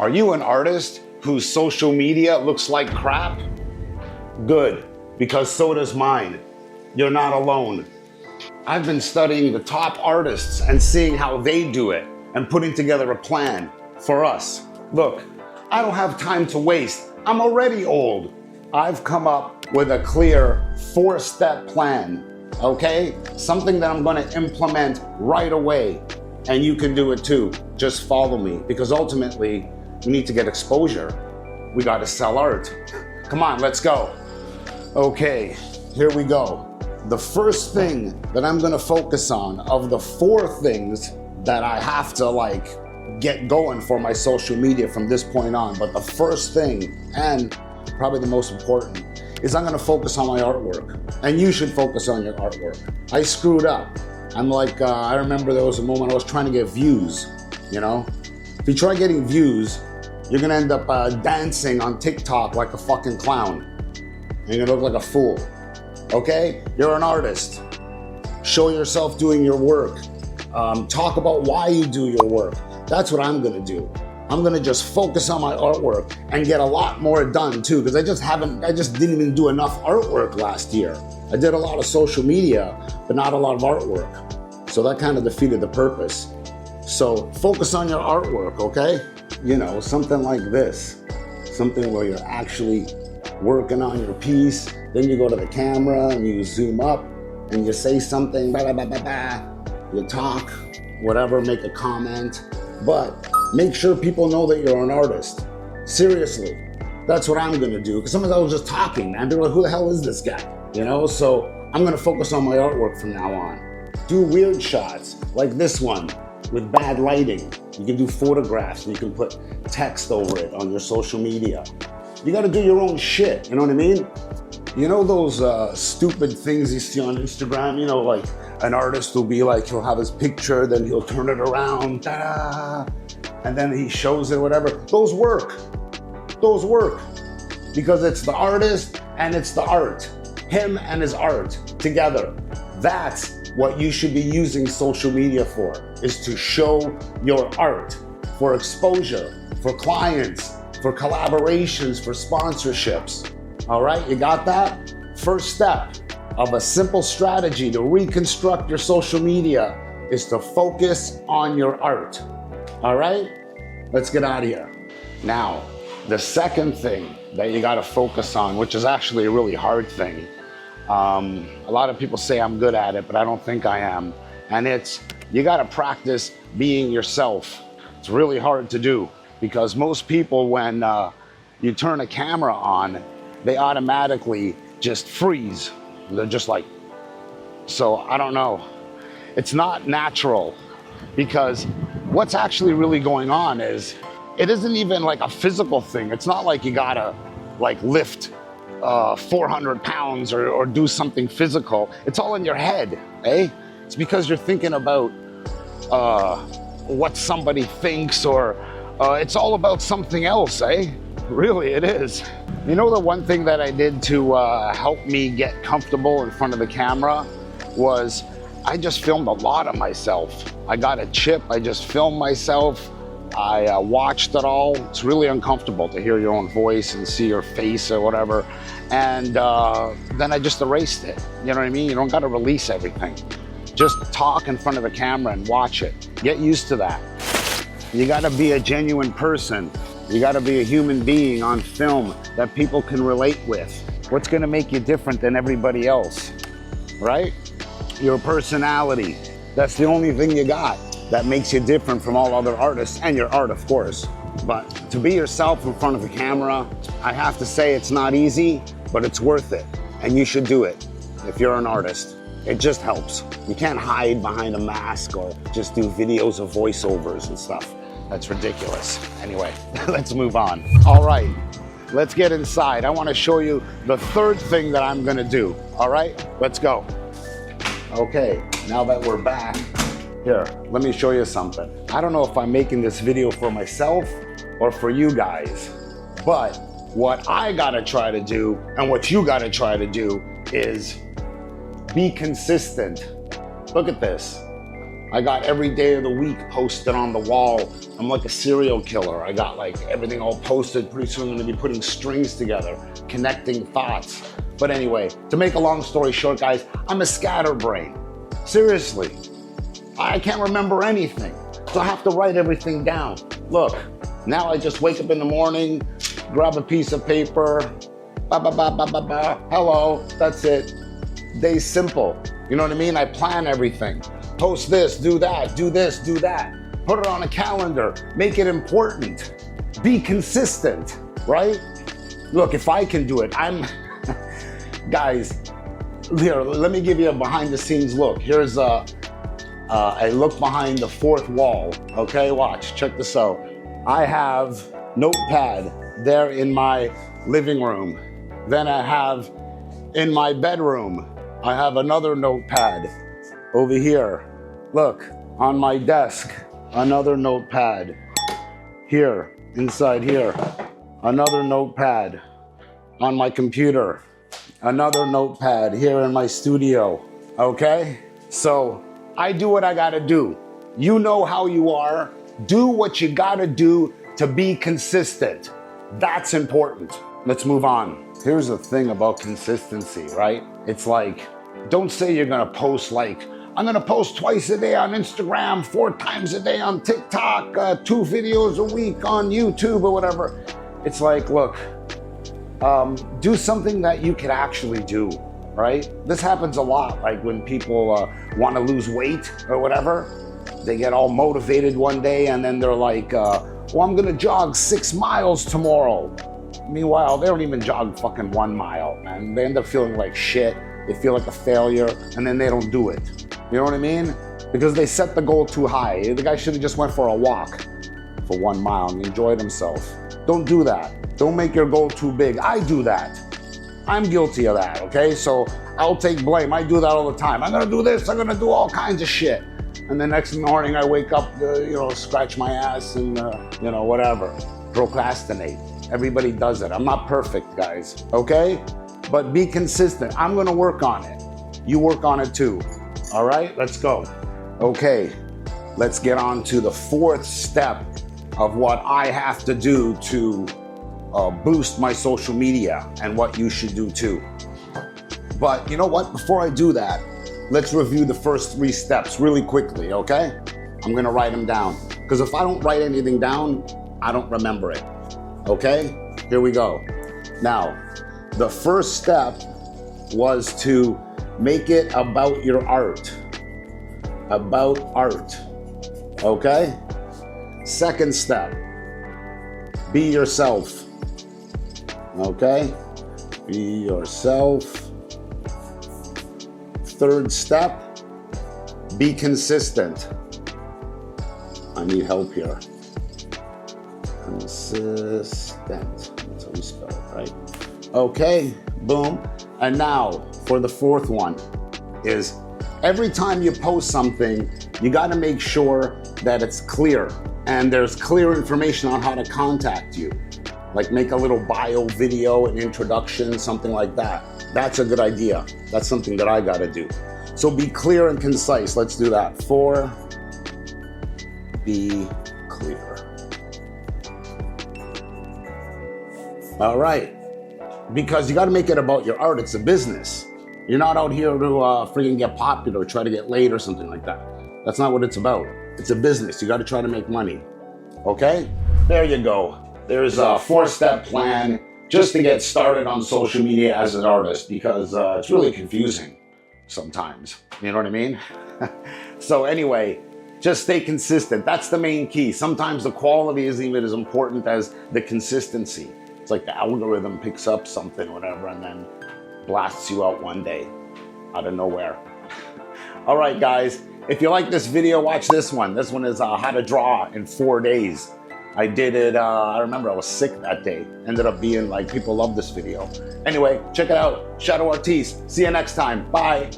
Are you an artist whose social media looks like crap? Good, because so does mine. You're not alone. I've been studying the top artists and seeing how they do it and putting together a plan for us. Look, I don't have time to waste. I'm already old. I've come up with a clear 4-step plan, okay? Something that I'm gonna implement right away. And you can do it too. Just follow me, because ultimately, we need to get exposure. We gotta sell art. Come on, let's go. Okay, here we go. The first thing that I'm gonna focus on of the 4 things that I have to get going for my social media from this point on, but the first thing, and probably the most important, is I'm gonna focus on my artwork. And you should focus on your artwork. I screwed up. I remember there was a moment I was trying to get views, you know? If you try getting views, you're gonna end up dancing on TikTok like a fucking clown. And you're gonna look like a fool, okay? You're an artist. Show yourself doing your work. Talk about why you do your work. That's what I'm gonna do. I'm gonna just focus on my artwork and get a lot more done too, because I just didn't even do enough artwork last year. I did a lot of social media, but not a lot of artwork. So that kind of defeated the purpose. So focus on your artwork, okay? You know, something like this. Something where you're actually working on your piece. Then you go to the camera and you zoom up and you say something, blah, blah, blah, blah, blah. You talk, whatever, make a comment. But make sure people know that you're an artist. Seriously, that's what I'm gonna do. Because sometimes I was just talking, man. They're like, who the hell is this guy? You know, so I'm gonna focus on my artwork from now on. Do weird shots, like this one, with bad lighting. You can do photographs and you can put text over it on your social media. You gotta do your own shit, you know what I mean? You know those stupid things you see on Instagram, you know, like an artist will be like, he'll have his picture, then he'll turn it around, ta-da, and then he shows it, whatever. Those work, because it's the artist and it's the art. Him and his art together. That's what you should be using social media for, is to show your art, for exposure, for clients, for collaborations, for sponsorships. All right, you got that? First step of a simple strategy to reconstruct your social media is to focus on your art. All right, let's get out of here. Now, the second thing that you gotta focus on, which is actually a really hard thing, a lot of people say I'm good at it, but I don't think I am. And it's, you gotta practice being yourself. It's really hard to do because most people, when you turn a camera on, they automatically just freeze. They're just like, so I don't know. It's not natural, because what's actually really going on is, it isn't even like a physical thing. It's not like you gotta lift 400 pounds or do something physical. It's all in your head, eh? It's because you're thinking about what somebody thinks, or it's all about something else, eh? Really, it is. You know, the one thing that I did to help me get comfortable in front of the camera was I just filmed a lot of myself. I got a chip, I just filmed myself. I watched it all. It's really uncomfortable to hear your own voice and see your face or whatever. And then I just erased it. You know what I mean? You don't gotta release everything. Just talk in front of the camera and watch it. Get used to that. You gotta be a genuine person. You gotta be a human being on film that people can relate with. What's gonna make you different than everybody else, right? Your personality. That's the only thing you got that makes you different from all other artists, and your art, of course. But to be yourself in front of the camera, I have to say it's not easy, but it's worth it. And you should do it if you're an artist. It just helps. You can't hide behind a mask or just do videos of voiceovers and stuff. That's ridiculous. Anyway, let's move on. All right, let's get inside. I wanna show you the third thing that I'm gonna do. All right, let's go. Okay, now that we're back, here, let me show you something. I don't know if I'm making this video for myself or for you guys, but what I gotta try to do and what you gotta try to do is be consistent. Look at this. I got every day of the week posted on the wall. I'm like a serial killer. I got like everything all posted. Pretty soon I'm gonna be putting strings together, connecting thoughts. But anyway, to make a long story short, guys, I'm a scatterbrain. Seriously, I can't remember anything. So I have to write everything down. Look, now I just wake up in the morning, grab a piece of paper, hello, that's it. Day's simple. You know what I mean? I plan everything. Post this, do that, do this, do that. Put it on a calendar, make it important. Be consistent, right? Look, if I can do it, guys, here, let me give you a behind the scenes look. Here's a look behind the fourth wall. Okay, watch, check this out. I have notepad there in my living room. Then I have in my bedroom, I have another notepad over here. Look, on my desk, another notepad. Here, inside here, another notepad. On my computer, another notepad here in my studio, okay? So I do what I gotta do. You know how you are. Do what you gotta do to be consistent. That's important. Let's move on. Here's the thing about consistency, right? It's like, don't say you're gonna post like, I'm gonna post twice a day on Instagram, 4 times a day on TikTok, 2 videos a week on YouTube or whatever. It's like, look, do something that you can actually do, right? This happens a lot, like when people want to lose weight or whatever. They get all motivated one day and then they're like, well, I'm gonna jog 6 miles tomorrow. Meanwhile, they don't even jog fucking 1 mile, man. They end up feeling like shit. They feel like a failure and then they don't do it. You know what I mean? Because they set the goal too high. The guy should have just went for a walk for 1 mile and enjoyed himself. Don't do that. Don't make your goal too big. I do that. I'm guilty of that, okay? So I'll take blame. I do that all the time. I'm gonna do this, I'm gonna do all kinds of shit. And the next morning I wake up, scratch my ass and, whatever. Procrastinate. Everybody does it. I'm not perfect, guys, okay? But be consistent. I'm gonna work on it. You work on it too. All right, let's go. Okay, let's get on to the 4th step of what I have to do to boost my social media and what you should do too. But you know what? Before I do that, let's review the first 3 steps really quickly, okay? I'm gonna write them down. Because if I don't write anything down, I don't remember it. Okay? Here we go. Now, the first step was to make it about your art. About art. Okay? Second step, be yourself. Okay? Be yourself. Third step, be consistent. I need help here. Consistent. That's how we spell it, right? Okay, boom. And now for the 4th one is every time you post something, you got to make sure that it's clear and there's clear information on how to contact you. Like make a little bio video, an introduction, something like that. That's a good idea. That's something that I got to do. So be clear and concise. Let's do that. 4, be clear. All right. Because you got to make it about your art. It's a business. You're not out here to freaking get popular or try to get laid or something like that. That's not what it's about. It's a business. You got to try to make money. Okay? There you go. There's a 4-step plan just to get started on social media as an artist because it's really confusing sometimes. You know what I mean? So anyway, just stay consistent. That's the main key. Sometimes the quality isn't even as important as the consistency. It's like the algorithm picks up something or whatever and then blasts you out one day out of nowhere. All right, guys. If you like this video, watch this one. This one is how to draw in 4 days. I did it, I remember I was sick that day. Ended up being like, people love this video. Anyway, check it out. Shadow Artiste. See you next time. Bye.